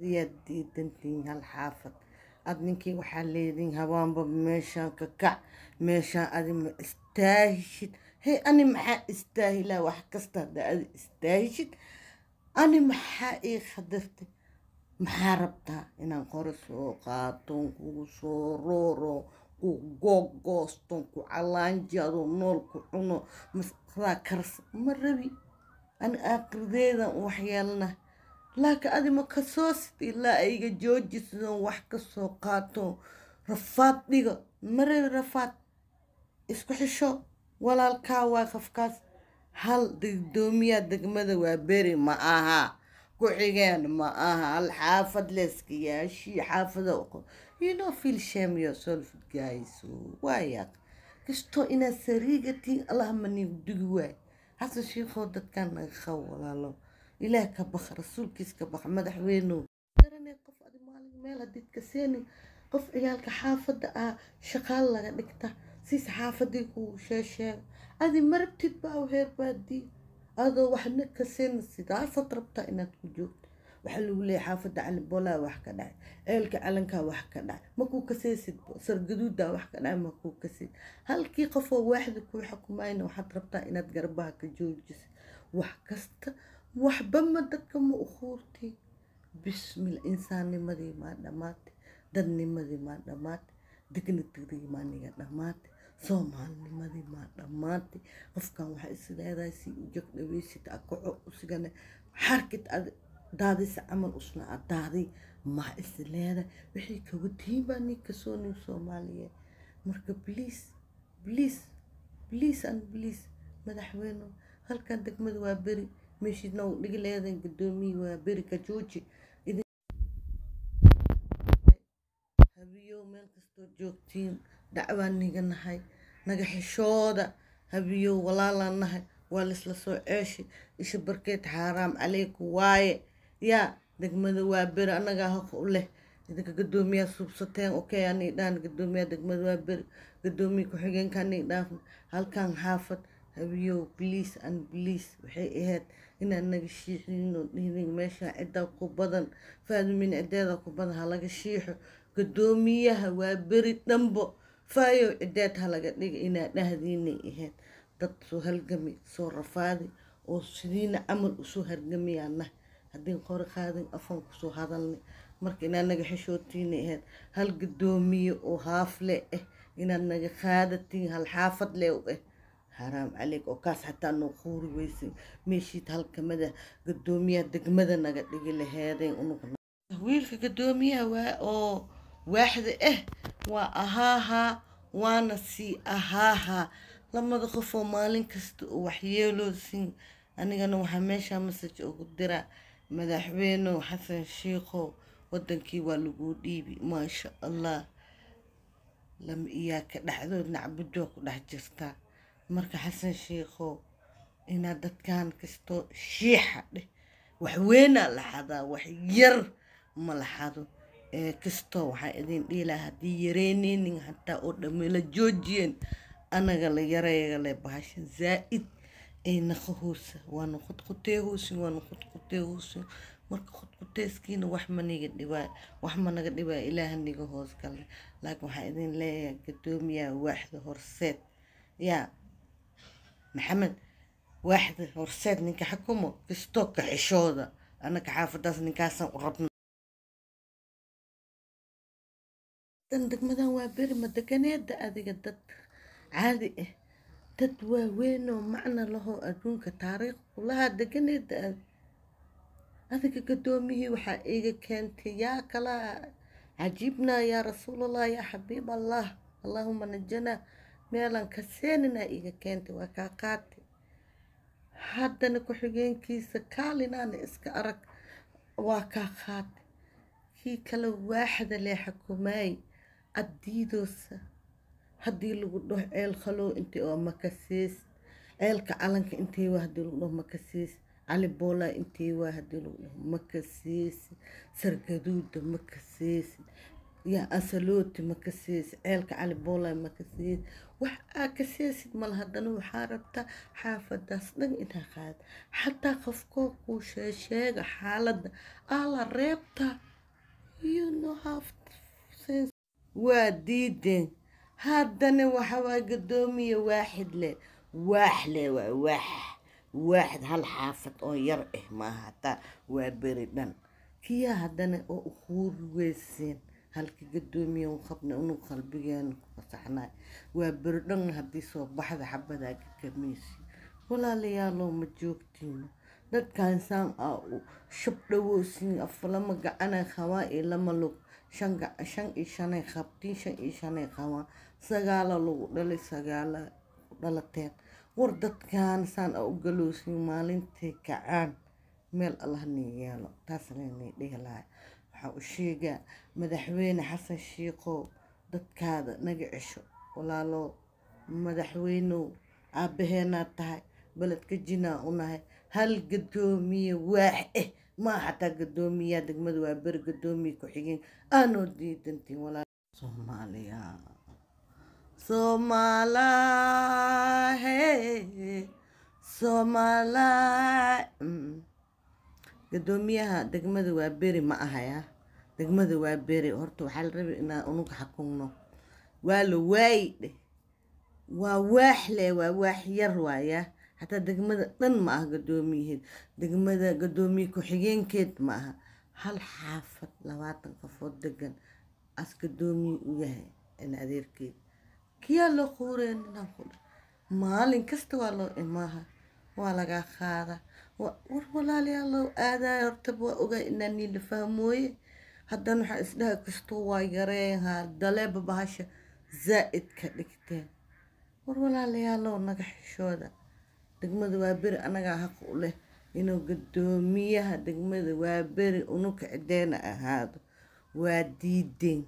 يدي تنتين هالحافظ أدنكي وحليدين هوانبا ميشان ككع ميشان أدي استاهشت هي أنا محا استاهلا وحكستا دا أدي استاهشت أنا محا إيه خدرتي محا ربطها إنا قرصو قاتون كوسو رورو كو غوغوستون كو علانجادو نول كو عنو مسخدا كرس مربي أنا آخر ذيذا وحيالنا لكن أدي ما كسوست إلا أيجا جوجي سنو وحكا سوقاتو رفات ديغا مري رفات اسكو حشو ولا الكاوا خفكاس هل دوميا دقمدا وابري ما آها كوحيغان ما آها الحافظ لسكي يا شي حافظ أوقو you don't feel shame yourself guys واياك كستو إنا سريقتي اللهم اني ودقواي هذا الشيء خودت كان يخول الله إله كبخ رسول كيس كبخ مدح وينو تراني قف أدي مالك ميل هديت كسيني قف عيالك حافظ شغال لغا دكتا سيس حافظيك وشاشا أدي مربتي تباو هير بادي هذا وحنا كسين السيدا سطربتا إنا توجود وحلو لي حافظ على بولا وحكا داي عيالك علنكا وحكا داي ماكو كسيسد سرقدودا وحكا داي ماكو كسيد هل كي قفو واحد كوي حكوماين وحطربتا إنا تقربها كجوجس وحكست وحبما دكم أخورتي بسم الإنسان لمدي ما دمات دني مدي ما دمات دقني تغري ما نيجا دمات صومال لمدي ما دمات قفكان وحا إسلادا سي وجك دويسي تأكعو وسيغانا حركة داديس عمل أصنع دادي ما إسلادا وحي كودهيبا نيكسوني صومالية مركا بليس بليس بليس أن بليس مدحوينو هل كان دك مدوا بري ماشي نو نقول هذا قدومي وبري كجوجي إذا هبيو ميل كستو جوكتين دعوة نيجا هاي نجح الشوضة هبيو ولا لا نهاي والس لسو عيشي إيش بركيت حرام عليك واي يا دك مدوا بري أنا جاها له إذا قدومي سبستين أوكي أنا دان قدومي دك مدوا بري قدومي كحجين كان دافن هل كان حافظ هبيو بليس أن بليس وحي إهاد إنا نجشيحين ونهين ماشا عدا قبضا فادو من عدادا قبضا هلاga shiixo قدوميها وابري دنبو فايو عداد هلاga dhiga inaa dhahdiinay ahayd dad soo halgami soo rafaadi oo sidiina camal usoo hargamiyaana haddii qori qaadin afan kusoo hadalnay marka inaa naga xishootiinay ahayd hal gudoomiye oo haafle ah inaad naga qaadatiin hal xaafad leh ah حرام عليك وكاس حتى نخوري ويسي مشيت هالكمدة قدوميها دقمدة نقد لي هذين ونقول ويلك قدوميها أو واحدة وأهاها وانا سي أهاها لما دخفوا مالين كست وحيلو سين أنا كانوا محمشة مسج أقدر مدحوينو حسن شيخو ودنكي والوجودي ما شاء الله لم إياك نحذو نعبدوك نحجستا marka xasan sheekho ina dadkan kasto shiixa dheh wax weyn la xadaa wax yar ma la xado kasto waxa idin dhiila hadii yareenin hatta oo dhamela joojiyeen anaga la yareeyo la bahashan zaaid ay nakhoosa wana khudquteehoos marka khudquteeskiina wax ma niga dhibaa wax ma naga dhibaa ilaaha niga hoos gal laakiin waxa idin leeyahay gadoomiyaha waaxda horseed yaa محمد واحد ورساد نيكا حكومو كستوك حشودة أنا كحافظة نيكاسا وربنا تندك مدان وابير مدكانيات دا أدي قدد عادي تدوى وينو معنى له أدونك تاريخ ولها دكانيات دا أدي قدومي وحقيقة كانت يا كلا عجبنا يا رسول الله يا حبيب الله اللهم نجنا meelan kaseenina iga keentay waa kaa qaatay haddana ku-xigeenkiisa kaalinaana iska arag waa kaa qaatay kii kale waaxda lee xukumaay addiidoosa haddii lagu dhaho ceel khalow intay oo makasiis ceelka calanka intay waa haddii lagu dhaho makasiis cali boolaa intay waa haddii lagu dhaho makasiis sargaduuda makasiis يا أسلوتي مكسيس عيلك على بولا مكسيس وح كسيس مال هدنا وحاربتا حافظ داسدن إنها خاد حتى خفكوك وشاشاق حالد على ريبتا you know have sense وديدين هادنا وحوا قدومي واحد لي واحد هالحافظ أو يرقه ما هتا وبردن كيا هادنا أخور ويسين halkii gadoomiye uu qabna inuu qalbigeen ku fasaxnaa waa burdhan haddii soo baxda xabadaa ka kameysi walaalayaalow ma joogtiino dadkan saan ah u shub dhawoosin aflama gacanay qabaa iyo lama lug shan iyo shanay qabtiin 5 iyo 5 qabaa sagaala lagu dhalay sagaala dhalateen war dadkan saan u galoosin maalintii kacaan meel allah ni yeelo taas leeyahay dhihi lahaa waxa uu sheegaa madaxweyne xasan shiiqo dadkaada naga cisho walaalo madaxweyne aabaheena tahay baladka jinaa unahay hal gadoomiye waax ma xataa gadoomiya degmada waa ber gadoomiye ku xigeen aanoo diidantiin walaalo Soomaaliya gadoomiyaha degmada waa beri ma ahaya degmada waa beri horta waxa la rabay inaan unuga xakunno waa la waayde waa waax yar waaya hatta degmada dhan ma ah gadoomiyaheed degmada gadoomiye ku xigeenkeed ma aha hal xaafad 20 qofood degan as gadoomiye u yahay in adeerkeed kiya loo qooreen maalin kasta waa loo imaaha waa laga qaada war walaalayaalow aadaa hortaba waa ogaa inaan la fahmooye haddana waxaa isdhaha kastoo waa yareenha daleeba bahasha zaa'id ka dhigteen war walaalayaalow naga xishooda degmada waa beri anagaa xaq u leh inuu gadoomiyaha degmada waa beri unuka cideena ahaado waa diideen